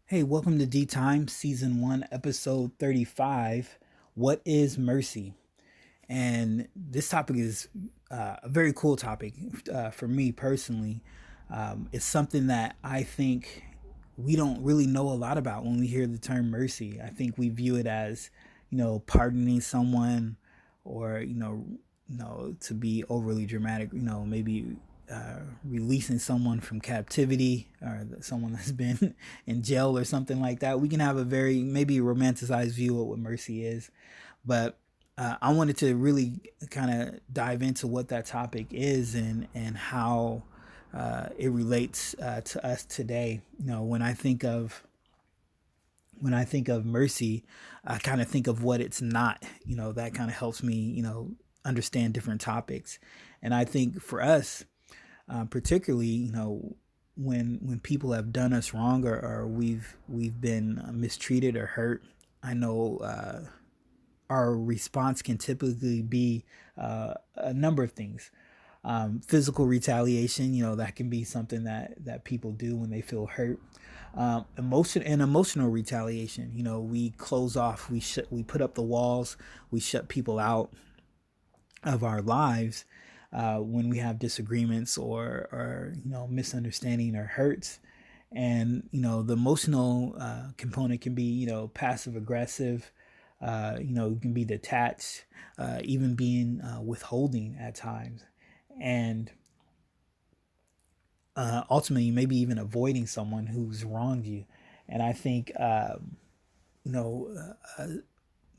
Hey, welcome to D Time, Season 1, Episode 35. What is mercy? And this topic is a very cool topic for me personally. It's something that I think we don't really know a lot about when we hear the term mercy. I think we view it as, pardoning someone or, to be overly dramatic, maybe releasing someone from captivity or someone that's been in jail or something like that. We can have a very maybe romanticized view of what mercy is, but I wanted to really kind of dive into what that topic is and how it relates to us today. When I think of mercy, I kind of think of what it's not. That kind of helps me, understand different topics. And I think for us, particularly, when people have done us wrong or we've been mistreated or hurt, I know our response can typically be a number of things. Physical retaliation, that can be something that people do when they feel hurt. Emotional retaliation, we close off, we put up the walls, we shut people out of our lives when we have disagreements or misunderstanding or hurts. And the emotional component can be passive aggressive. You can be detached, even being withholding at times, and ultimately maybe even avoiding someone who's wronged you. And I think you know uh,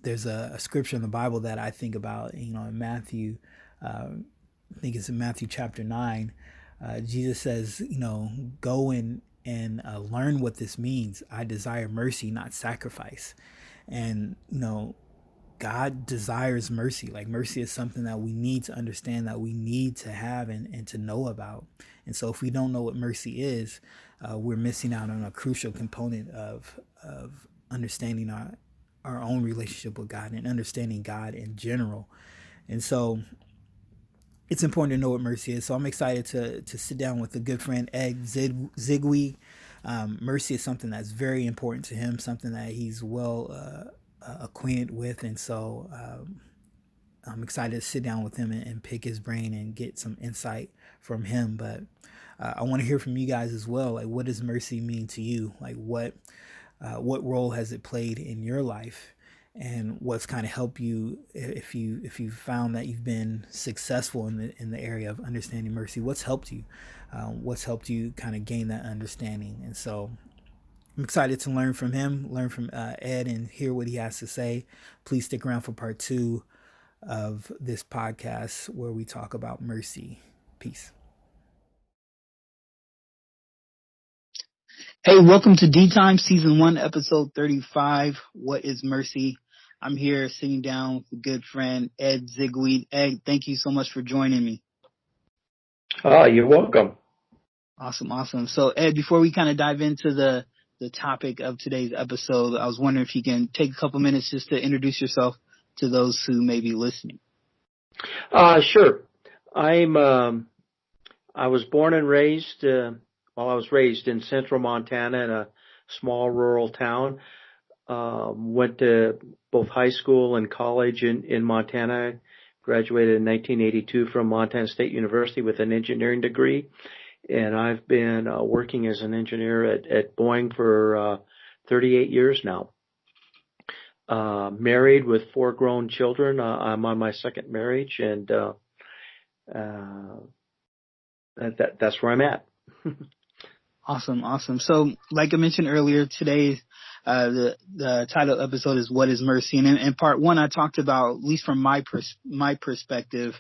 there's a scripture in the Bible that I think about. In Matthew, I think it's in Matthew chapter 9. Jesus says, go and learn what this means. I desire mercy, not sacrifice. And God desires mercy. Like, mercy is something that we need to understand, that we need to have and to know about. And so if we don't know what mercy is, we're missing out on a crucial component of understanding our own relationship with God and understanding God in general. And so it's important to know what mercy is. So I'm excited to sit down with a good friend, Ed Zigwe. Mercy is something that's very important to him, something that he's well acquainted with. And so I'm excited to sit down with him and pick his brain and get some insight from him. But I want to hear from you guys as well. Like, what does mercy mean to you? Like, what role has it played in your life? And what's kind of helped you, if you found that you've been successful in the area of understanding mercy? What's helped you? What's helped you kind of gain that understanding? And so I'm excited to learn from him, learn from Ed, and hear what he has to say. Please stick around for part 2 of this podcast where we talk about mercy. Peace. Hey, welcome to D Time, Season 1, Episode 35. What is mercy? I'm here sitting down with a good friend, Ed Zigweed. Ed, thank you so much for joining me. You're welcome. Awesome. So, Ed, before we kind of dive into the topic of today's episode, I was wondering if you can take a couple minutes just to introduce yourself to those who may be listening. Sure. I was born and raised, I was raised in central Montana in a small rural town. Went to both high school and college in Montana. Graduated in 1982 from Montana State University with an engineering degree. And I've been working as an engineer at Boeing for 38 years now. Married with 4 grown children. I'm on my second marriage, and that's where I'm at. Awesome. So, like I mentioned earlier, today, the title episode is "What is Mercy?" And in part 1, I talked about, at least from my perspective,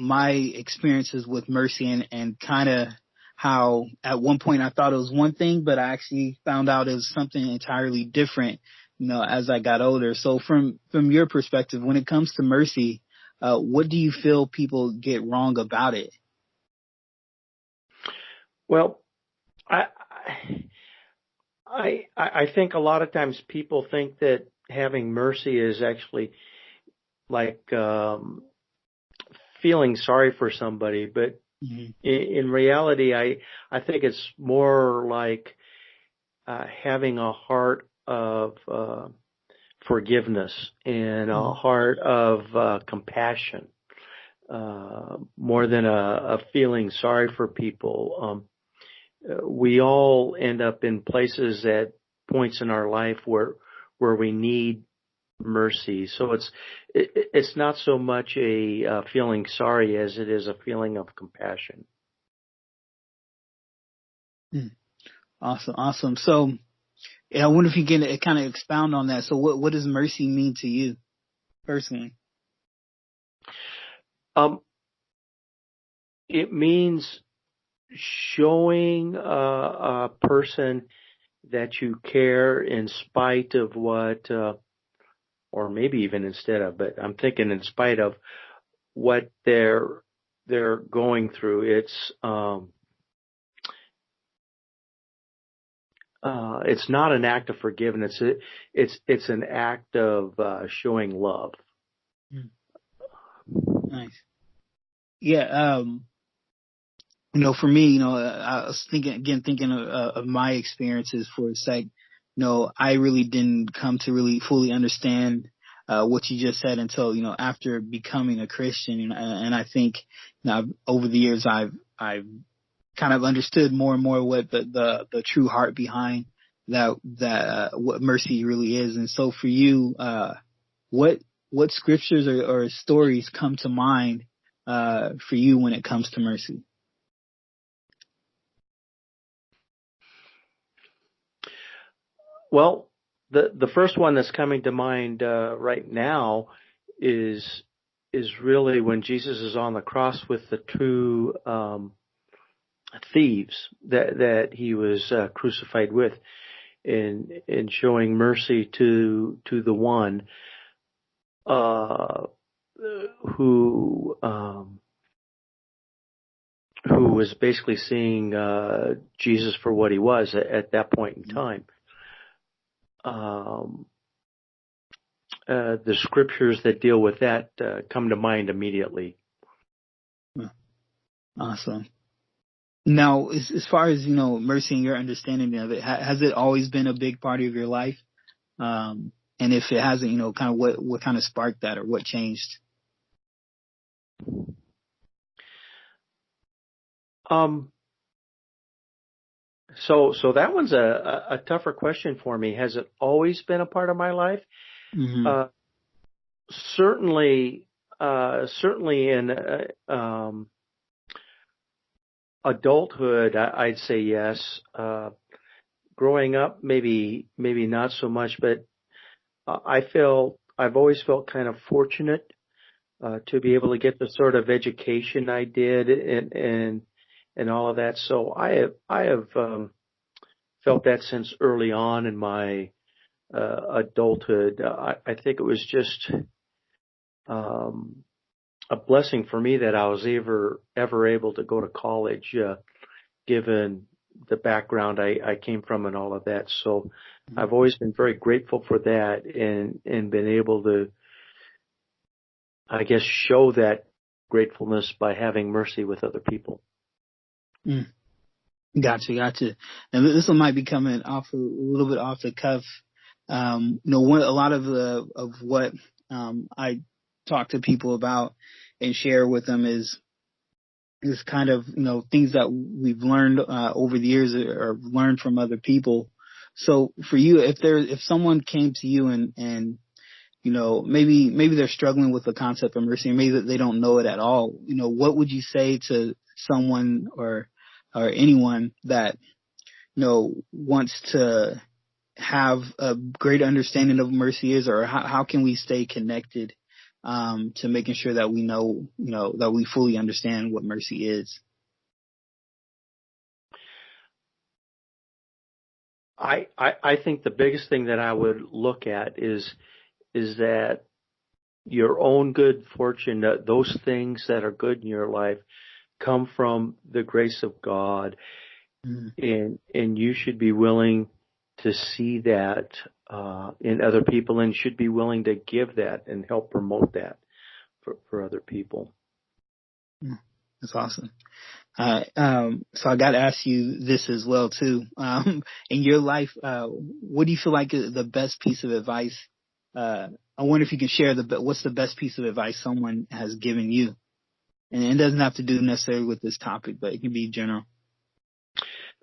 my experiences with mercy and kind of how at one point I thought it was one thing, but I actually found out it was something entirely different, as I got older. So, from your perspective, when it comes to mercy, what do you feel people get wrong about it? Well, I I think a lot of times people think that having mercy is actually like feeling sorry for somebody, but Mm-hmm. in reality, I think it's more like having a heart of forgiveness and a heart of compassion, more than a feeling sorry for people. We all end up in places at points in our life where we need mercy. So it's not so much a feeling sorry as it is a feeling of compassion. Awesome. So, I wonder if you can kind of expound on that. So, what does mercy mean to you personally? It means showing a person that you care in spite of what, or maybe even instead of, but I'm thinking in spite of what they're going through. It's not an act of forgiveness. It's an act of showing love. Nice. Yeah. For me, I was thinking of my experiences for a sec. I really didn't come to really fully understand what you just said until, after becoming a Christian. And I think, over the years, I've kind of understood more and more what the true heart behind what mercy really is. And so for you, what scriptures or stories come to mind for you when it comes to mercy? Well, the first one that's coming to mind right now is really when Jesus is on the cross with the two thieves that he was crucified with, in showing mercy to the one who was basically seeing Jesus for what he was at that point in time. The scriptures that deal with that come to mind immediately. Awesome. Now, as far as, mercy and your understanding of it, has it always been a big part of your life? And if it hasn't, kind of what kind of sparked that or what changed? So that one's a tougher question for me. Has it always been a part of my life? Mm-hmm. Certainly in adulthood, I'd say yes. Growing up, maybe not so much, but I've always felt kind of fortunate to be able to get the sort of education I did and all of that. So I have felt that since early on in my adulthood. I think it was just a blessing for me that I was ever able to go to college, given the background I came from and all of that. So I've always been very grateful for that and been able to, I guess, show that gratefulness by having mercy with other people. Gotcha. And this one might be coming off a little bit off the cuff. A lot of what I talk to people about and share with them is kind of, things that we've learned over the years or learned from other people. So for you, if someone came to you and maybe they're struggling with the concept of mercy, or maybe that they don't know it at all, what would you say to someone or anyone that wants to have a great understanding of mercy is, or how can we stay connected to making sure that we know, that we fully understand what mercy is? I think the biggest thing that I would look at is that your own good fortune, those things that are good in your life, come from the grace of God, and you should be willing to see that in other people, and should be willing to give that and help promote that for other people. That's awesome. So I got to ask you this as well too. In your life, what do you feel like is the best piece of advice? I wonder if you can share what's the best piece of advice someone has given you, and it doesn't have to do necessarily with this topic, but it can be general.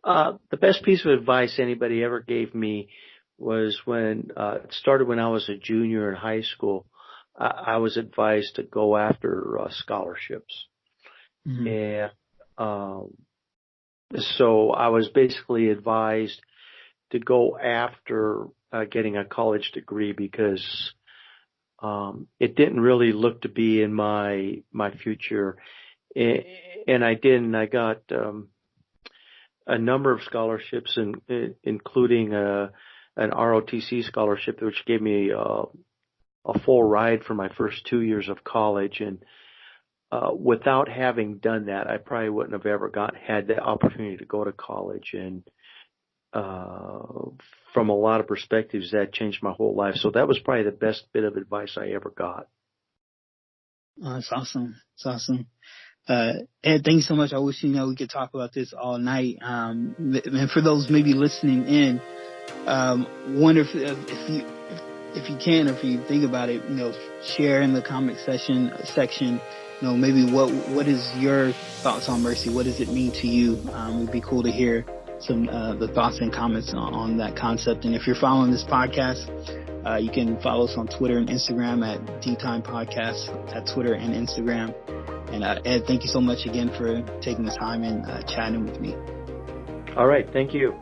The best piece of advice anybody ever gave me was when it started when I was a junior in high school. I was advised to go after scholarships, Mm-hmm. and so I was basically advised to go after getting a college degree because it didn't really look to be in my future, and I didn't. I got a number of scholarships, including an ROTC scholarship, which gave me a full ride for my first 2 years of college. And without having done that, I probably wouldn't have ever had the opportunity to go to college. And from a lot of perspectives, that changed my whole life. So that was probably the best bit of advice I ever got. That's awesome. It's awesome. Ed, thank you so much. I wish, we could talk about this all night. And for those maybe listening in, wonder if you can, or if you think about it, share in the comment section, maybe what is your thoughts on mercy? What does it mean to you? It'd be cool to hear some, the thoughts and comments on that concept. And if you're following this podcast, you can follow us on Twitter and Instagram at D-Time Podcast, at Twitter and Instagram. And Ed, thank you so much again for taking the time and chatting with me. All right. Thank you.